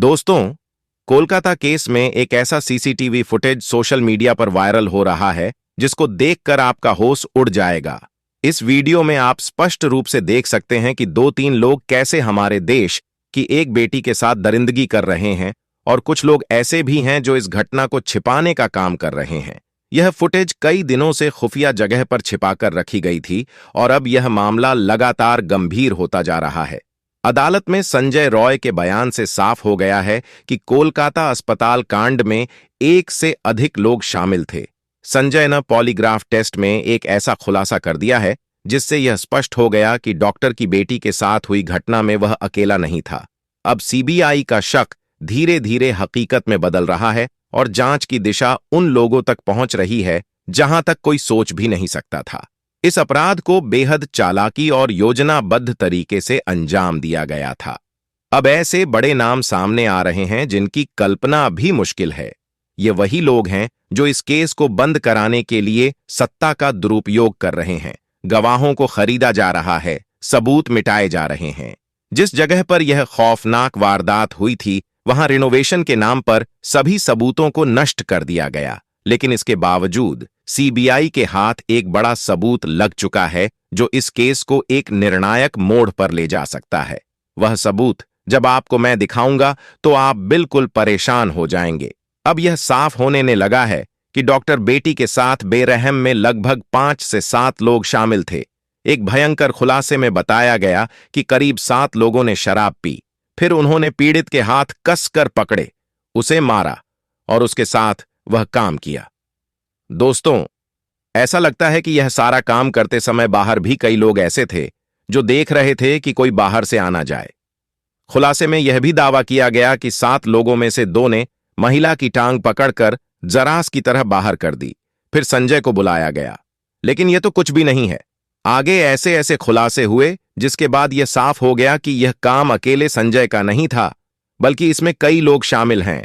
दोस्तों, कोलकाता केस में एक ऐसा सीसीटीवी फुटेज सोशल मीडिया पर वायरल हो रहा है जिसको देखकर आपका होश उड़ जाएगा। इस वीडियो में आप स्पष्ट रूप से देख सकते हैं कि दो तीन लोग कैसे हमारे देश की एक बेटी के साथ दरिंदगी कर रहे हैं और कुछ लोग ऐसे भी हैं जो इस घटना को छिपाने का काम कर रहे हैं। यह फुटेज कई दिनों से खुफिया जगह पर छिपाकर रखी गई थी और अब यह मामला लगातार गंभीर होता जा रहा है। अदालत में संजय रॉय के बयान से साफ हो गया है कि कोलकाता अस्पताल कांड में एक से अधिक लोग शामिल थे। संजय ने पॉलीग्राफ टेस्ट में एक ऐसा खुलासा कर दिया है जिससे यह स्पष्ट हो गया कि डॉक्टर की बेटी के साथ हुई घटना में वह अकेला नहीं था। अब सीबीआई का शक धीरे धीरे हकीकत में बदल रहा है और जांच की दिशा उन लोगों तक पहुंच रही है जहां तक कोई सोच भी नहीं सकता था। इस अपराध को बेहद चालाकी और योजनाबद्ध तरीके से अंजाम दिया गया था। अब ऐसे बड़े नाम सामने आ रहे हैं जिनकी कल्पना भी मुश्किल है। ये वही लोग हैं जो इस केस को बंद कराने के लिए सत्ता का दुरुपयोग कर रहे हैं। गवाहों को खरीदा जा रहा है, सबूत मिटाए जा रहे हैं। जिस जगह पर यह खौफनाक वारदात हुई थी वहां रिनोवेशन के नाम पर सभी सबूतों को नष्ट कर दिया गया, लेकिन इसके बावजूद सीबीआई के हाथ एक बड़ा सबूत लग चुका है जो इस केस को एक निर्णायक मोड़ पर ले जा सकता है। वह सबूत जब आपको मैं दिखाऊंगा तो आप बिल्कुल परेशान हो जाएंगे। अब यह साफ होने ने लगा है कि डॉक्टर बेटी के साथ बेरहम में लगभग 5 से 7 लोग शामिल थे। एक भयंकर खुलासे में बताया गया कि करीब 7 लोगों ने शराब पी, फिर उन्होंने पीड़ित के हाथ कसकर पकड़े, उसे मारा और उसके साथ वह काम किया। दोस्तों, ऐसा लगता है कि यह सारा काम करते समय बाहर भी कई लोग ऐसे थे जो देख रहे थे कि कोई बाहर से आना जाए। खुलासे में यह भी दावा किया गया कि 7 लोगों में से 2 ने महिला की टांग पकड़कर जरास की तरह बाहर कर दी। फिर संजय को बुलाया गया, लेकिन यह तो कुछ भी नहीं है। आगे ऐसे ऐसे खुलासे हुए जिसके बाद यह साफ हो गया कि यह काम अकेले संजय का नहीं था, बल्कि इसमें कई लोग शामिल हैं।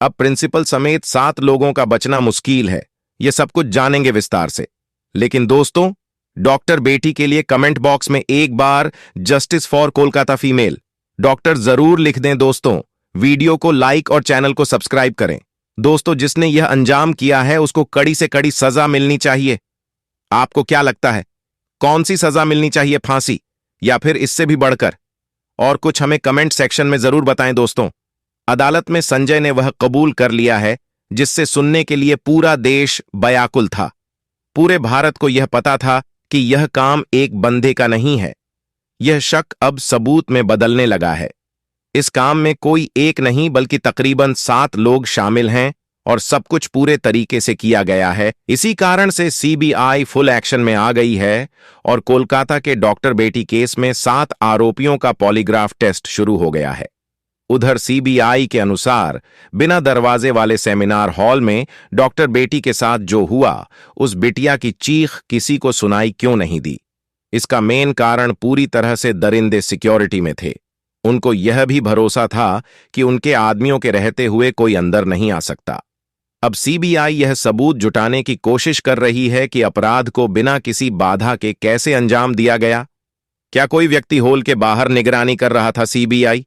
अब प्रिंसिपल समेत 7 लोगों का बचना मुश्किल है। यह सब कुछ जानेंगे विस्तार से। लेकिन दोस्तों, डॉक्टर बेटी के लिए कमेंट बॉक्स में एक बार justice for Kolkata female doctor जरूर लिख दें। दोस्तों, वीडियो को लाइक और चैनल को सब्सक्राइब करें। दोस्तों, जिसने यह अंजाम किया है उसको कड़ी से कड़ी सजा मिलनी चाहिए। आपको क्या लगता है, कौन सी सजा मिलनी चाहिए? फांसी या फिर इससे भी बढ़कर? और कुछ हमें कमेंट सेक्शन में जरूर बताएं। दोस्तों, अदालत में संजय ने वह कबूल कर लिया है जिससे सुनने के लिए पूरा देश बयाकुल था। पूरे भारत को यह पता था कि यह काम एक बंदे का नहीं है। यह शक अब सबूत में बदलने लगा है। इस काम में कोई एक नहीं बल्कि तकरीबन 7 लोग शामिल हैं और सब कुछ पूरे तरीके से किया गया है। इसी कारण से सीबीआई फुल एक्शन में आ गई है और कोलकाता के डॉक्टर बेटी केस में 7 आरोपियों का पॉलीग्राफ टेस्ट शुरू हो गया है। उधर सीबीआई के अनुसार बिना दरवाजे वाले सेमिनार हॉल में डॉक्टर बेटी के साथ जो हुआ, उस बिटिया की चीख किसी को सुनाई क्यों नहीं दी? इसका मेन कारण पूरी तरह से दरिंदे सिक्योरिटी में थे। उनको यह भी भरोसा था कि उनके आदमियों के रहते हुए कोई अंदर नहीं आ सकता। अब सीबीआई यह सबूत जुटाने की कोशिश कर रही है कि अपराध को बिना किसी बाधा के कैसे अंजाम दिया गया। क्या कोई व्यक्ति हॉल के बाहर निगरानी कर रहा था? सीबीआई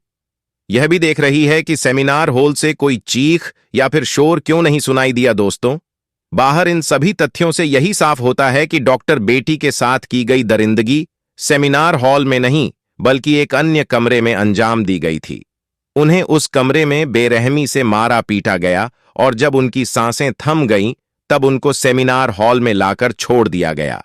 यह भी देख रही है कि सेमिनार हॉल से कोई चीख या फिर शोर क्यों नहीं सुनाई दिया। दोस्तों, बाहर इन सभी तथ्यों से यही साफ होता है कि डॉक्टर बेटी के साथ की गई दरिंदगी सेमिनार हॉल में नहीं बल्कि एक अन्य कमरे में अंजाम दी गई थी। उन्हें उस कमरे में बेरहमी से मारा पीटा गया और जब उनकी सांसें थम गईं तब उनको सेमिनार हॉल में लाकर छोड़ दिया गया।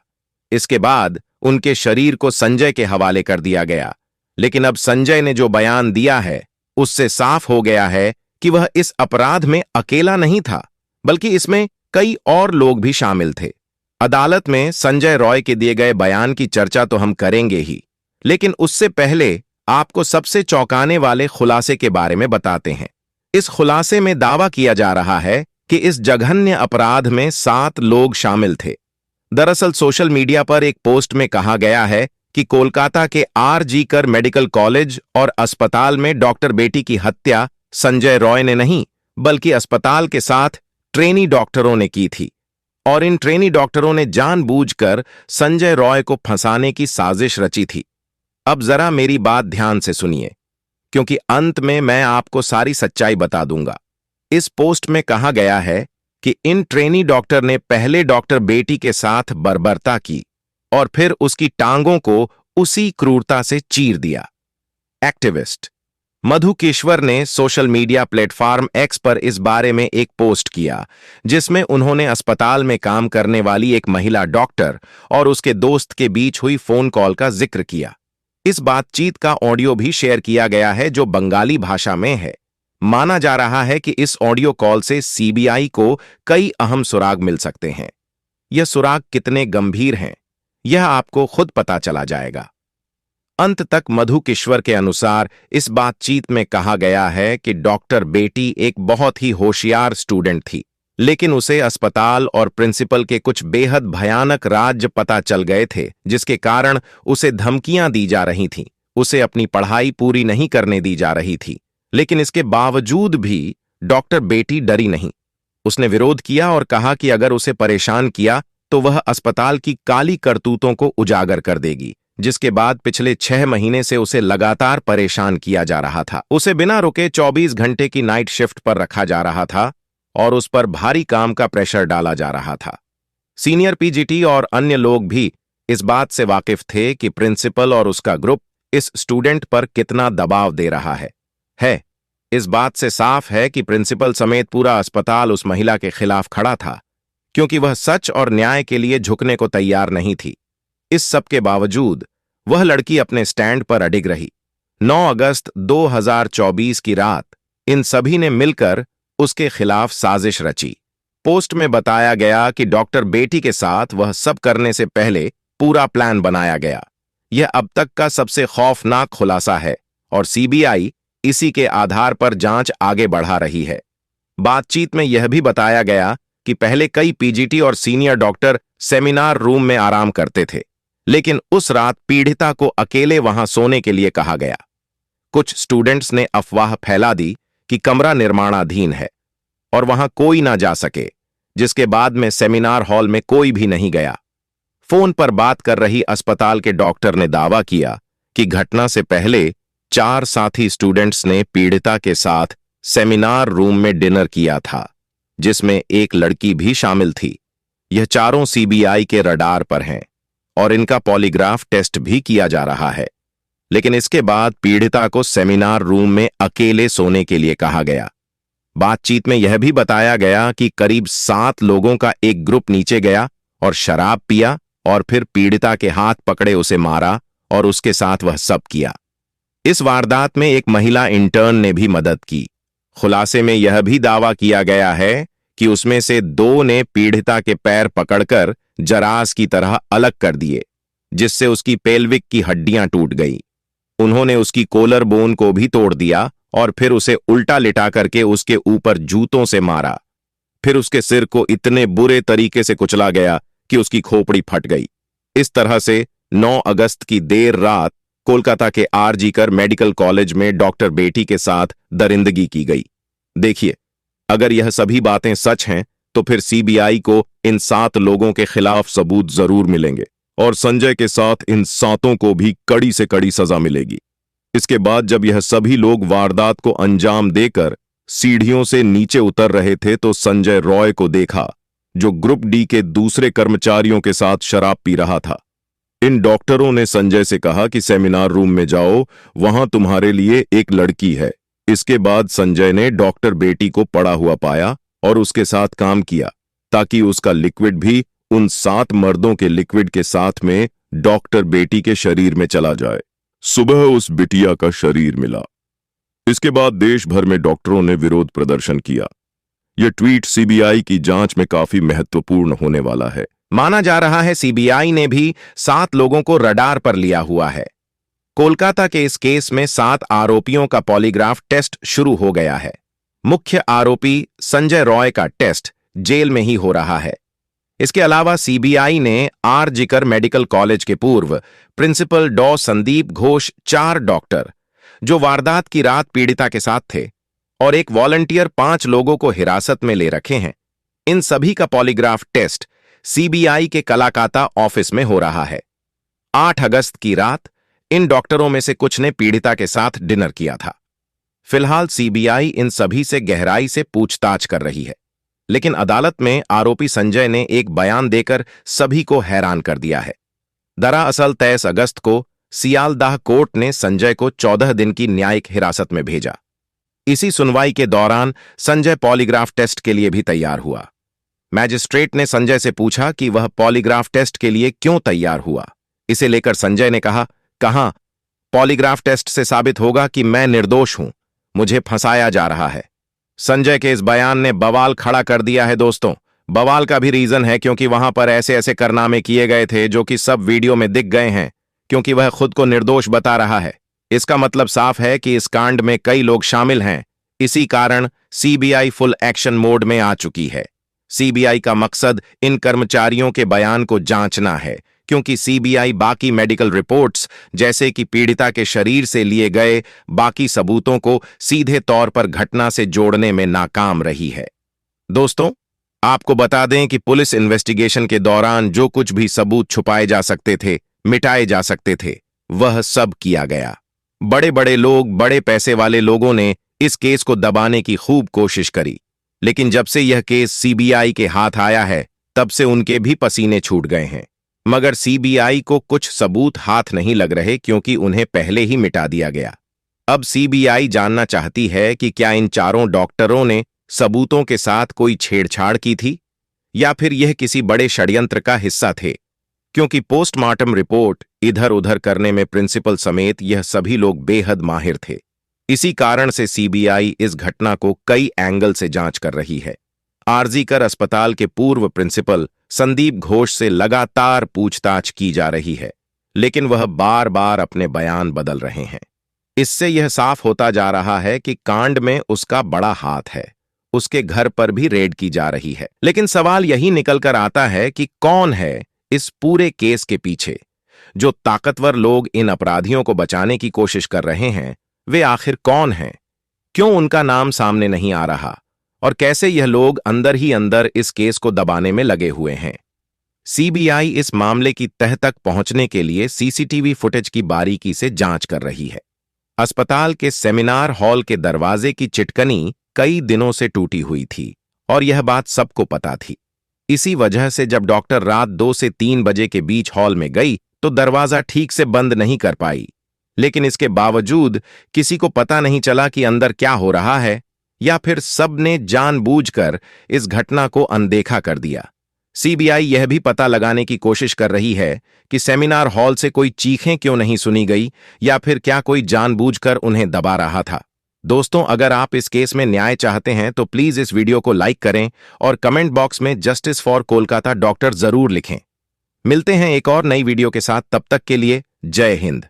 इसके बाद उनके शरीर को संजय के हवाले कर दिया गया। लेकिन अब संजय ने जो बयान दिया है उससे साफ हो गया है कि वह इस अपराध में अकेला नहीं था, बल्कि इसमें कई और लोग भी शामिल थे। अदालत में संजय रॉय के दिए गए बयान की चर्चा तो हम करेंगे ही, लेकिन उससे पहले आपको सबसे चौंकाने वाले खुलासे के बारे में बताते हैं। इस खुलासे में दावा किया जा रहा है कि इस जघन्य अपराध में 7 लोग शामिल थे। दरअसल सोशल मीडिया पर एक पोस्ट में कहा गया है कि कोलकाता के आर.जी. कर मेडिकल कॉलेज और अस्पताल में डॉक्टर बेटी की हत्या संजय रॉय ने नहीं बल्कि अस्पताल के साथ ट्रेनी डॉक्टरों ने की थी और इन ट्रेनी डॉक्टरों ने जानबूझकर संजय रॉय को फंसाने की साजिश रची थी। अब जरा मेरी बात ध्यान से सुनिए। क्योंकि अंत में मैं आपको सारी सच्चाई बता दूंगा। इस पोस्ट में कहा गया है कि इन ट्रेनी डॉक्टर ने पहले डॉक्टर बेटी के साथ बर्बरता की और फिर उसकी टांगों को उसी क्रूरता से चीर दिया। एक्टिविस्ट मधु किश्वर ने सोशल मीडिया प्लेटफॉर्म एक्स पर इस बारे में एक पोस्ट किया, जिसमें उन्होंने अस्पताल में काम करने वाली एक महिला डॉक्टर और उसके दोस्त के बीच हुई फोन कॉल का जिक्र किया। इस बातचीत का ऑडियो भी शेयर किया गया है, जो बंगाली भाषा में है। माना जा रहा है कि इस ऑडियो कॉल से सीबीआई को कई अहम सुराग मिल सकते हैं। यह सुराग कितने गंभीर हैं, यह आपको खुद पता चला जाएगा। अंत तक मधु किश्वर के अनुसार इस बातचीत में कहा गया है कि डॉक्टर बेटी एक बहुत ही होशियार स्टूडेंट थी, लेकिन उसे अस्पताल और प्रिंसिपल के कुछ बेहद भयानक राज पता चल गए थे, जिसके कारण उसे धमकियां दी जा रही थीं। उसे अपनी पढ़ाई पूरी नहीं करने दी जा रही थी, लेकिन इसके बावजूद भी डॉक्टर बेटी डरी नहीं। उसने विरोध किया और कहा कि अगर उसे परेशान किया तो वह अस्पताल की काली करतूतों को उजागर कर देगी, जिसके बाद पिछले 6 महीने से उसे लगातार परेशान किया जा रहा था। उसे बिना रुके 24 घंटे की नाइट शिफ्ट पर रखा जा रहा था और उस पर भारी काम का प्रेशर डाला जा रहा था। सीनियर पीजीटी और अन्य लोग भी इस बात से वाकिफ थे कि प्रिंसिपल और उसका ग्रुप इस स्टूडेंट पर कितना दबाव दे रहा है। इस बात से साफ है कि प्रिंसिपल समेत पूरा अस्पताल उस महिला के खिलाफ खड़ा था, क्योंकि वह सच और न्याय के लिए झुकने को तैयार नहीं थी। इस सब के बावजूद वह लड़की अपने स्टैंड पर अडिग रही। 9 अगस्त 2024 की रात इन सभी ने मिलकर उसके खिलाफ साजिश रची। पोस्ट में बताया गया कि डॉक्टर बेटी के साथ वह सब करने से पहले पूरा प्लान बनाया गया। यह अब तक का सबसे खौफनाक खुलासा है और सीबीआई इसी के आधार पर जांच आगे बढ़ा रही है। बातचीत में यह भी बताया गया कि पहले कई पीजीटी और सीनियर डॉक्टर सेमिनार रूम में आराम करते थे, लेकिन उस रात पीड़िता को अकेले वहां सोने के लिए कहा गया। कुछ स्टूडेंट्स ने अफवाह फैला दी कि कमरा निर्माणाधीन है और वहां कोई ना जा सके, जिसके बाद में सेमिनार हॉल में कोई भी नहीं गया। फोन पर बात कर रही अस्पताल के डॉक्टर ने दावा किया कि घटना से पहले 4 साथी स्टूडेंट्स ने पीड़िता के साथ सेमिनार रूम में डिनर किया था, जिसमें एक लड़की भी शामिल थी। यह चारों सीबीआई के रडार पर हैं और इनका पॉलीग्राफ टेस्ट भी किया जा रहा है। लेकिन इसके बाद पीड़िता को सेमिनार रूम में अकेले सोने के लिए कहा गया। बातचीत में यह भी बताया गया कि करीब 7 लोगों का एक ग्रुप नीचे गया और शराब पिया और फिर पीड़िता के हाथ पकड़े उसे मारा और उसके साथ वह सब किया। इस वारदात में एक महिला इंटर्न ने भी मदद की। खुलासे में यह भी दावा किया गया है कि उसमें से 2 ने पीड़िता के पैर पकड़कर जरास की तरह अलग कर दिए, जिससे उसकी पेल्विक की हड्डियां टूट गई। उन्होंने उसकी कोलर बोन को भी तोड़ दिया और फिर उसे उल्टा लिटा करके उसके ऊपर जूतों से मारा। फिर उसके सिर को इतने बुरे तरीके से कुचला गया कि उसकी खोपड़ी फट गई। इस तरह से 9 अगस्त की देर रात कोलकाता के आरजीकर मेडिकल कॉलेज में डॉक्टर बेटी के साथ दरिंदगी की गई। देखिए, अगर यह सभी बातें सच हैं तो फिर सीबीआई को इन 7 लोगों के खिलाफ सबूत जरूर मिलेंगे और संजय के साथ इन 7 को भी कड़ी से कड़ी सजा मिलेगी। इसके बाद जब यह सभी लोग वारदात को अंजाम देकर सीढ़ियों से नीचे उतर रहे थे तो संजय रॉय को देखा, जो ग्रुप डी के दूसरे कर्मचारियों के साथ शराब पी रहा था। इन डॉक्टरों ने संजय से कहा कि सेमिनार रूम में जाओ, वहां तुम्हारे लिए एक लड़की है। इसके बाद संजय ने डॉक्टर बेटी को पड़ा हुआ पाया और उसके साथ काम किया, ताकि उसका लिक्विड भी उन 7 मर्दों के लिक्विड के साथ में डॉक्टर बेटी के शरीर में चला जाए। सुबह उस बिटिया का शरीर मिला। इसके बाद देश भर में डॉक्टरों ने विरोध प्रदर्शन किया। यह ट्वीट सीबीआई की जांच में काफी महत्वपूर्ण होने वाला है। माना जा रहा है सीबीआई ने भी 7 लोगों को रडार पर लिया हुआ है। कोलकाता के इस केस में 7 आरोपियों का पॉलीग्राफ टेस्ट शुरू हो गया है। मुख्य आरोपी संजय रॉय का टेस्ट जेल में ही हो रहा है। इसके अलावा सीबीआई ने आरजीकर मेडिकल कॉलेज के पूर्व प्रिंसिपल डॉ संदीप घोष, 4 डॉक्टर जो वारदात की रात पीड़िता के साथ थे, और एक वॉलंटियर 5 लोगों को हिरासत में ले रखे हैं। इन सभी का पॉलीग्राफ टेस्ट सीबीआई के कलाकाता ऑफिस में हो रहा है। 8 अगस्त की रात इन डॉक्टरों में से कुछ ने पीड़िता के साथ डिनर किया था। फिलहाल सीबीआई इन सभी से गहराई से पूछताछ कर रही है, लेकिन अदालत में आरोपी संजय ने एक बयान देकर सभी को हैरान कर दिया है। दरअसल 23 अगस्त को सियालदाह कोर्ट ने संजय को 14 दिन की न्यायिक हिरासत में भेजा। इसी सुनवाई के दौरान संजय पॉलीग्राफ टेस्ट के लिए भी तैयार हुआ। मैजिस्ट्रेट ने संजय से पूछा कि वह पॉलीग्राफ टेस्ट के लिए क्यों तैयार हुआ। इसे लेकर संजय ने कहा, पॉलीग्राफ टेस्ट से साबित होगा कि मैं निर्दोष हूं, मुझे फंसाया जा रहा है। संजय के इस बयान ने बवाल खड़ा कर दिया है। दोस्तों, बवाल का भी रीजन है क्योंकि वहां पर ऐसे ऐसे कारनामे किए गए थे जो कि सब वीडियो में दिख गए हैं, क्योंकि वह खुद को निर्दोष बता रहा है। इसका मतलब साफ है कि इस कांड में कई लोग शामिल हैं। इसी कारण सीबीआई फुल एक्शन मोड में आ चुकी है। सीबीआई का मकसद इन कर्मचारियों के बयान को जांचना है, क्योंकि सीबीआई बाकी मेडिकल रिपोर्ट्स जैसे कि पीड़िता के शरीर से लिए गए बाकी सबूतों को सीधे तौर पर घटना से जोड़ने में नाकाम रही है। दोस्तों, आपको बता दें कि पुलिस इन्वेस्टिगेशन के दौरान जो कुछ भी सबूत छुपाए जा सकते थे, मिटाए जा सकते थे, वह सब किया गया। बड़े बड़े लोग, बड़े पैसे वाले लोगों ने इस केस को दबाने की खूब कोशिश करी, लेकिन जब से यह केस सीबीआई के हाथ आया है, तब से उनके भी पसीने छूट गए हैं। मगर सीबीआई को कुछ सबूत हाथ नहीं लग रहे, क्योंकि उन्हें पहले ही मिटा दिया गया। अब सीबीआई जानना चाहती है कि क्या इन चारों डॉक्टरों ने सबूतों के साथ कोई छेड़छाड़ की थी, या फिर यह किसी बड़े षड्यंत्र का हिस्सा थे, क्योंकि पोस्टमार्टम रिपोर्ट इधर उधर करने में प्रिंसिपल समेत यह सभी लोग बेहद माहिर थे। इसी कारण से सीबीआई इस घटना को कई एंगल से जांच कर रही है। आरजीकर अस्पताल के पूर्व प्रिंसिपल संदीप घोष से लगातार पूछताछ की जा रही है, लेकिन वह बार बार अपने बयान बदल रहे हैं। इससे यह साफ होता जा रहा है कि कांड में उसका बड़ा हाथ है। उसके घर पर भी रेड की जा रही है। लेकिन सवाल यही निकल कर आता है कि कौन है इस पूरे केस के पीछे। जो ताकतवर लोग इन अपराधियों को बचाने की कोशिश कर रहे हैं, वे आखिर कौन हैं? क्यों उनका नाम सामने नहीं आ रहा? और कैसे यह लोग अंदर ही अंदर इस केस को दबाने में लगे हुए हैं? सीबीआई इस मामले की तह तक पहुंचने के लिए सीसीटीवी फुटेज की बारीकी से जांच कर रही है। अस्पताल के सेमिनार हॉल के दरवाजे की चिटकनी कई दिनों से टूटी हुई थी और यह बात सबको पता थी। इसी वजह से जब डॉक्टर रात 2 से 3 बजे के बीच हॉल में गई तो दरवाजा ठीक से बंद नहीं कर पाई। लेकिन इसके बावजूद किसी को पता नहीं चला कि अंदर क्या हो रहा है, या फिर सबने जानबूझकर इस घटना को अनदेखा कर दिया। सीबीआई यह भी पता लगाने की कोशिश कर रही है कि सेमिनार हॉल से कोई चीखें क्यों नहीं सुनी गई, या फिर क्या कोई जानबूझकर उन्हें दबा रहा था। दोस्तों, अगर आप इस केस में न्याय चाहते हैं तो प्लीज इस वीडियो को लाइक करें और कमेंट बॉक्स में जस्टिस फॉर कोलकाता डॉक्टर जरूर लिखें। मिलते हैं एक और नई वीडियो के साथ, तब तक के लिए जय हिंद।